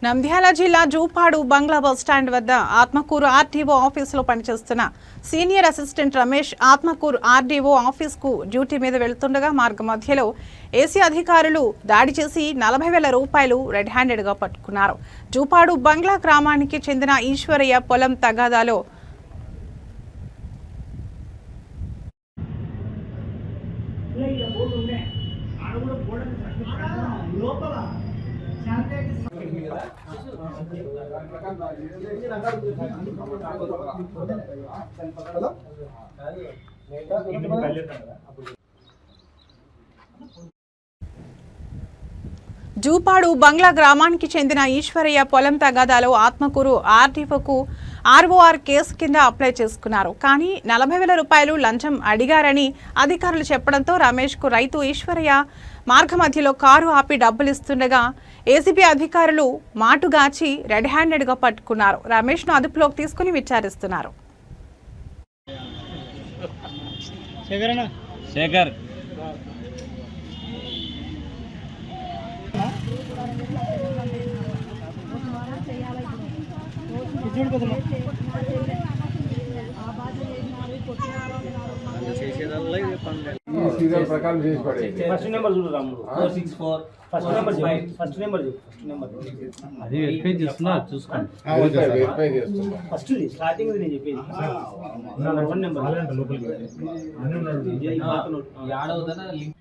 నంద్యాల జిల్లా జూపాడు బంగ్లా బస్టాండ్ వద్ద ఆత్మకూరు ఆర్డీఓ ఆఫీసులో పనిచేస్తున్న senior assistant Ramesh Atmakur RDO ఆఫీసుకు డ్యూటీ మీద వెళ్తుండగా మార్గ మధ్యలో ఏసీ అధికారులు దాడి చేసి 40,000 రూపాయలు రెడ్ హ్యాండెడ్గా పట్టుకున్నారు. జూపాడు బంగ్లా గ్రామానికి చెందిన ఈశ్వరయ్య పొలం తగాదాలో జూపాడు బంగ్లా గ్రామానికి చెందిన ఈశ్వరయ్య పొలం తగాదాలో ఆత్మకూరు ఆర్డీఓకు ఆర్ఓఆర్ కేసు కింద అప్లై చేసుకున్నారు. కానీ 40,000 రూపాయలు లంచం అడిగారని అధికారులు చెప్పడంతో రమేష్కు రైతు ఈశ్వరయ్య మార్గ మధ్యలో కారు ఆపి డబ్బులు ఇస్తుండగా ఏసీబీ అధికారులు మాటుగాచి రెడ్ హ్యాండెడ్గా పట్టుకున్నారు. రమేష్ను అదుపులోకి తీసుకుని విచారిస్తున్నారు. ఫస్ట్ నెంబర్ చూడు రాముడు 464 ఫస్ట్ నెంబర్ ఫస్ట్ నెంబర్ అది వెరిఫై చేస్తున్నా చూసుకోండి. ఫస్ట్ స్టార్టింగ్ నేను చెప్పేది వన్ నెంబర్ యాడ్ అవుతానా లింక్